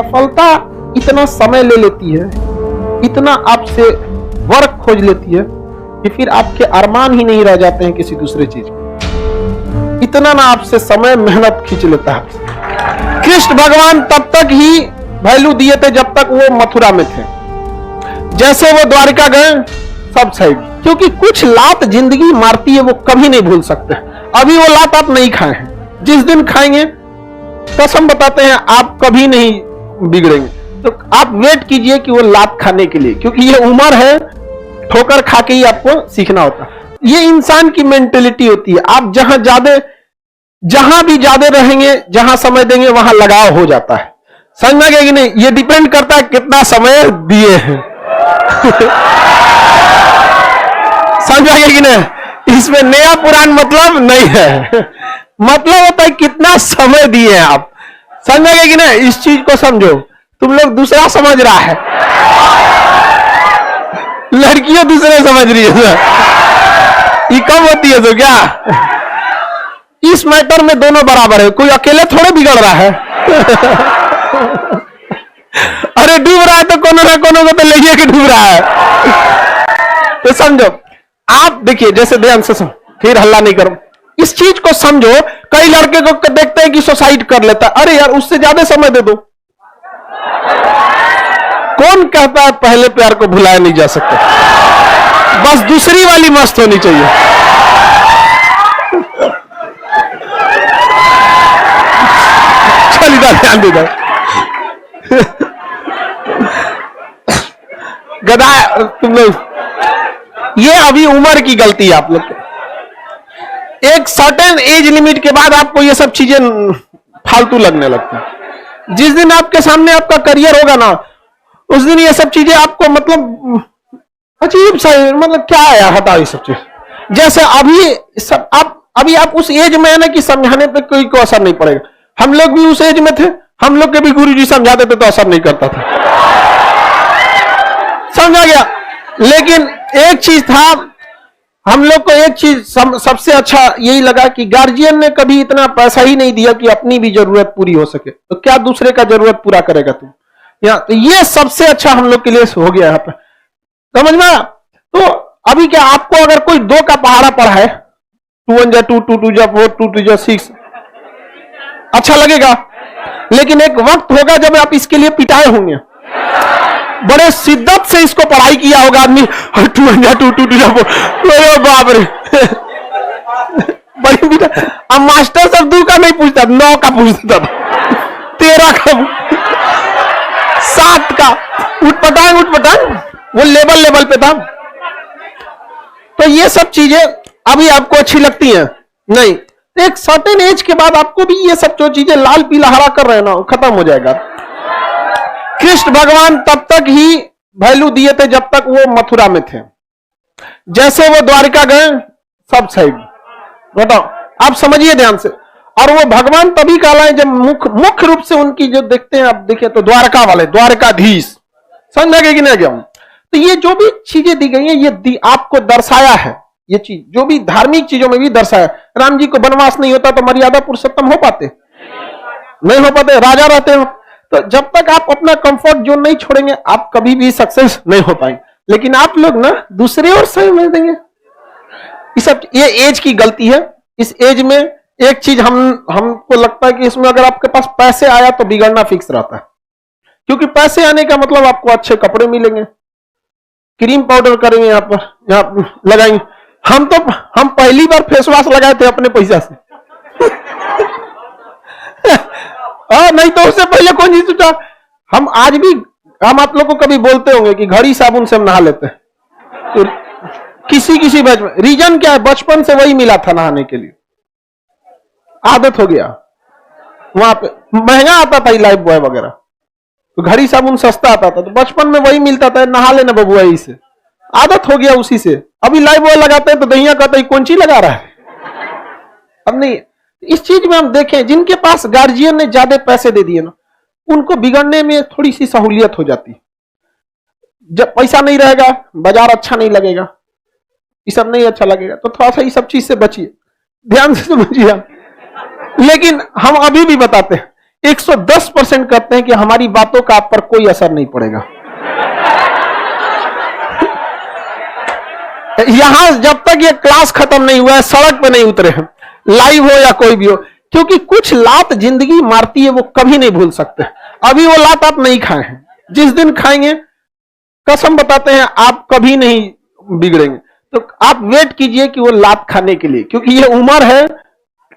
सफलता इतना समय ले लेती है, इतना आपसे वर्क खोज लेती है कि फिर आपके अरमान ही नहीं रह जाते हैं किसी दूसरे चीज में। इतना ना आपसे समय मेहनत खींच लेता है। कृष्ण भगवान तब तक ही वैल्यू दिए थे जब तक वो मथुरा में थे। जैसे वो द्वारिका गए सब साइड, क्योंकि कुछ लात जिंदगी मारती है, वो कभी नहीं भूल सकते। अभी वो लात आप नहीं खाए हैं, जिस दिन खाएंगे कसम बताते हैं आप कभी नहीं बिगड़ेंगे। तो आप वेट कीजिए कि वो लात खाने के लिए, क्योंकि ये उम्र है, ठोकर खा के ही आपको सीखना होता है। ये इंसान की मेंटेलिटी होती है। आप जहां भी ज्यादा रहेंगे, जहां समय देंगे, वहां लगाव हो जाता है। समझ में कि नहीं? ये डिपेंड करता है कितना समय दिए हैं। समझ में कि नहीं? इसमें नया पुरान मतलब नहीं है। मतलब होता है कितना समय दिए हैं आप। समझ में कि नहीं? इस चीज को समझो। तुम लोग दूसरा समझ रहा है, लड़कियां दूसरे समझ रही है। ये कब होती है तो क्या? इस मैटर में दोनों बराबर है, कोई अकेले थोड़े बिगड़ रहा है। अरे डूब रहा है तो कोनो ना कोनो को तो लेके कि डूब रहा है। तो समझो आप, देखिए जैसे ध्यान से फिर हल्ला नहीं करो, इस चीज को समझो। कई लड़के को देखते हैं कि सुसाइड कर लेता है, अरे यार उससे ज्यादा समय दे दो। कौन कहता है पहले प्यार को भुलाया नहीं जा सकता? बस दूसरी वाली मस्त होनी चाहिए। चलिए ध्यान दे गधा तुम लोग, ये अभी उम्र की गलती है आप लोग। एक सर्टेन एज लिमिट के बाद आपको ये सब चीजें फालतू लगने लगती है। जिस दिन आपके सामने आपका करियर होगा ना, उस दिन ये सब चीजें आपको मतलब अजीब सा, मतलब क्या है यार, हटाओ ये सब चीज। जैसे अभी आप उस एज में है ना कि समझाने पे कोई को असर नहीं पड़ेगा। हम लोग भी उस एज में थे, हम लोग के भी गुरुजी समझाते थे तो असर नहीं करता था। समझा गया? लेकिन एक चीज था, हम लोग को एक चीज सबसे अच्छा यही लगा कि गार्जियन ने कभी इतना पैसा ही नहीं दिया कि अपनी भी जरूरत पूरी हो सके, तो क्या दूसरे का जरूरत पूरा करेगा तुम? तो ये सबसे अच्छा हम लोग के लिए हो गया यहाँ पे। समझ में? तो अभी क्या आपको अगर कोई 2 का पहाड़ा पढ़ा है, 2 1 जा 2 2 2 जा 4 2 2 जा 6, अच्छा लगेगा। लेकिन एक वक्त होगा जब आप इसके लिए पिटाए होंगे, बड़े शिद्दत से इसको पढ़ाई किया होगा आदमी, 2 1 जा 2 2 2 जा 4, बाप रे। बड़ी पिटा। अब मास्टर सब 2 का नहीं पूछता, 9 का पूछता था, 13 का, 7 का, उठपटांग वो लेवल पे था। तो ये सब चीजें अभी आपको अच्छी लगती हैं नहीं, एक सर्टेन एज के बाद आपको भी ये सब जो चीजें लाल पीला हरा कर रहे हैं ना, खत्म हो जाएगा। कृष्ण भगवान तब तक ही वैल्यू दिए थे जब तक वो मथुरा में थे। जैसे वो द्वारिका गए सब साइड, बताओ आप समझिए ध्यान से। और वो भगवान तभी कहलाए जब मुख्य रूप से उनकी जो देखते हैं आप, देखिए तो द्वारका वाले, द्वारकाधीश। समझ गए कि नहीं गया? तो ये जो भी चीजें दी गई हैं, ये आपको दर्शाया है। ये चीज जो भी धार्मिक चीजों में भी दर्शाया। राम जी को वनवास नहीं होता तो मर्यादा पुरुषोत्तम हो पाते? नहीं हो पाते, राजा रहते हो। तो जब तक आप अपना कंफर्ट जोन नहीं छोड़ेंगे, आप कभी भी सक्सेस नहीं हो पाएंगे। लेकिन आप लोग ना दूसरे और सही में देंगे। ये एज की गलती है। इस एज में एक चीज हमको लगता है कि इसमें अगर आपके पास पैसे आया तो बिगड़ना फिक्स रहता है। क्योंकि पैसे आने का मतलब आपको अच्छे कपड़े मिलेंगे, क्रीम पाउडर करेंगे, यहाँ लगाएंगे। हम पहली बार फेस वॉश लगाए थे अपने पैसा से। नहीं तो उससे पहले कौन चीज सोचा। हम आज भी, हम आप लोग को कभी बोलते होंगे कि घड़ी साबुन से हम नहा लेते हैं, तो किसी बचपन, रीजन क्या है, बचपन से वही मिला था नहाने के लिए, आदत हो गया। वहां पे महंगा आता था लाइफ बॉय वगैरह, तो घड़ी साबुन सस्ता आता था, तो बचपन में वही मिलता था, नहा लेना बबुआ, से आदत हो गया उसी से। अभी लाइफ बॉय लगाते हैं तो दहिया कहता है कौन सी लगा रहा है। अब नहीं, इस चीज में हम देखें, जिनके पास गार्जियन ने ज्यादा पैसे दे दिए ना, उनको बिगड़ने में थोड़ी सी सहूलियत हो जाती है। जब पैसा नहीं रहेगा, बाजार अच्छा नहीं लगेगा, ये सब नहीं अच्छा लगेगा, तो थोड़ा सा ये सब चीज से बचिए, ध्यान से समझिए। लेकिन हम अभी भी बताते हैं, 110% कहते हैं कि हमारी बातों का आप पर कोई असर नहीं पड़ेगा। यहां जब तक ये क्लास खत्म नहीं हुआ है, सड़क पे नहीं उतरे हैं, लाइव हो या कोई भी हो, क्योंकि कुछ लात जिंदगी मारती है, वो कभी नहीं भूल सकते। अभी वो लात आप नहीं खाए हैं, जिस दिन खाएंगे कसम बताते हैं आप कभी नहीं बिगड़ेंगे। तो आप वेट कीजिए कि वो लात खाने के लिए, क्योंकि ये उम्र है,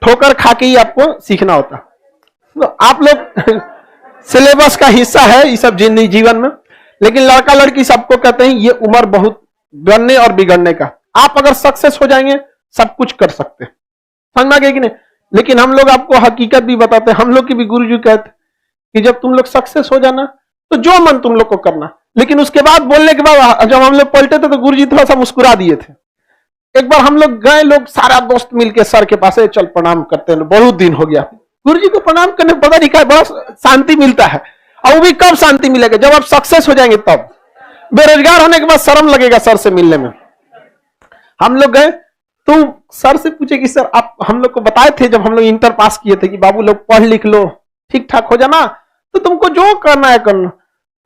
ठोकर खा के ही आपको सीखना होता। तो आप लोग सिलेबस का हिस्सा है ये सब जीवन में, लेकिन लड़का लड़की सबको कहते हैं ये उम्र बहुत बनने और बिगड़ने का। आप अगर सक्सेस हो जाएंगे सब कुछ कर सकते हैं, समझ में आ गया कि नहीं। लेकिन हम लोग आपको हकीकत भी बताते हैं, हम लोग की भी गुरुजी कहते कि जब तुम लोग सक्सेस हो जाना तो जो मन तुम लोग को करना। लेकिन उसके बाद बोलने के बाद जब हम लोग पलटे थे तो गुरुजी थोड़ा सा मुस्कुरा दिए थे। एक बार हम लोग गए, लोग सारा दोस्त मिलके सर के पास चल प्रणाम करते हैं, बहुत दिन हो गया। गुरुजी को प्रणाम करने पता नहीं क्या बहुत शांति मिलता है, और वो भी कब शांति मिलेगा जब आप सक्सेस हो जाएंगे तब। बेरोजगार होने के बाद शर्म लगेगा सर से मिलने में। हम लोग गए तो सर से पूछे कि सर आप हम लोग को बताए थे जब हम लोग इंटर पास किए थे कि बाबू लोग पढ़ लिख लो, ठीक ठाक हो जाना, तो तुमको जो करना है करना।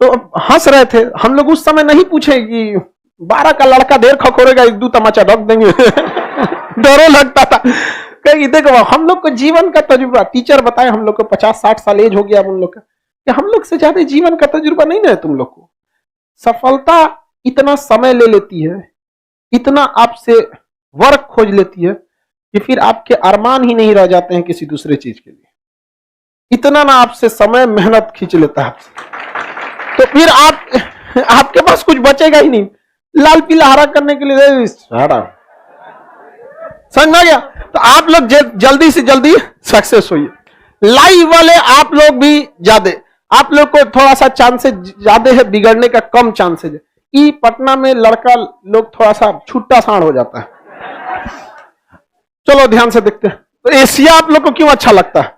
तो हंस रहे थे। हम लोग उस समय नहीं पूछे कि 12 का लड़का देर खखोरेगा, एक दो तमाचा ढक देंगे। डरो लगता था। कहीं देखो हम लोग को जीवन का तजुर्बा, टीचर बताए हम लोग को 50-60 साल एज हो गया उन लोग का, कि हम लोग से ज्यादा जीवन का तजुर्बा नहीं ना है तुम लोग को। सफलता इतना समय ले लेती है, इतना आपसे वर्क खोज लेती है कि फिर आपके अरमान ही नहीं रह जाते हैं किसी दूसरे चीज के लिए। इतना ना आपसे समय मेहनत खींच लेता है आपसे, तो फिर आपके पास कुछ बचेगा ही नहीं। लाल पीला हरा करने के लिए समझ में आ गया। तो आप लोग जल्दी से जल्दी सक्सेस होइए। लाइव वाले आप लोग भी ज्यादा, आप लोग को थोड़ा सा चांसेस ज्यादा है बिगड़ने का, कम चांसेस है। ई पटना में लड़का लोग थोड़ा सा छुट्टा साण हो जाता है। चलो ध्यान से देखते हैं। तो एशिया आप लोग को क्यों अच्छा लगता है?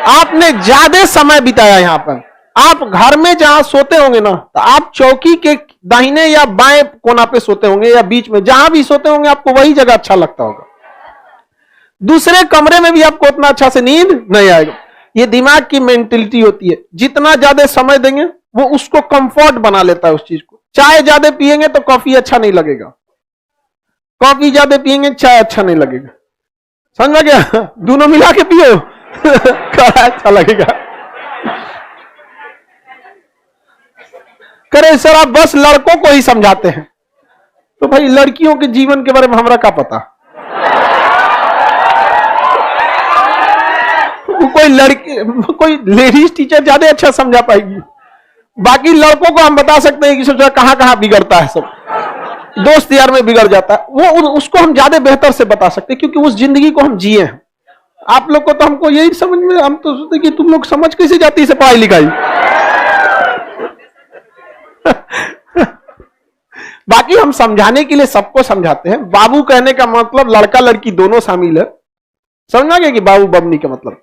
आपने ज्यादा समय बिताया यहां पर। आप घर में जहां सोते होंगे ना, तो आप चौकी के दाहिने या बाएं कोना पे सोते होंगे या बीच में, जहां भी सोते होंगे आपको वही जगह अच्छा लगता होगा। दूसरे कमरे में भी आपको उतना अच्छा से नींद नहीं आएगा। ये दिमाग की मेंटेलिटी होती है, जितना ज्यादा समय देंगे वो उसको कंफर्ट बना लेता है उस चीज को। चाय ज्यादा पिएंगे तो कॉफी अच्छा नहीं लगेगा, कॉफी ज्यादा पिएंगे चाय अच्छा नहीं लगेगा। समझ में गया? दोनों मिला के पियो अच्छा लगेगा। करे सर आप बस लड़कों को ही समझाते हैं, तो भाई लड़कियों के जीवन के बारे में हमरा क्या पता। कोई लड़की, कोई लेडीज टीचर ज्यादा अच्छा समझा पाएगी। बाकी लड़कों को हम बता सकते हैं कि सब कहां कहां बिगड़ता है, सब दोस्त यार में बिगड़ जाता है, वो उसको हम ज्यादा बेहतर से बता सकते हैं, क्योंकि उस जिंदगी को हम जिए हैं। आप लोग को तो हमको यही समझ में, हम तो सोचते कि तुम लोग समझ कैसे जाती है पढ़ाई लिखाई। बाकी हम समझाने के लिए सबको समझाते हैं। बाबू कहने का मतलब लड़का लड़की दोनों शामिल है। समझ में आ गया कि बाबू बमनी का मतलब।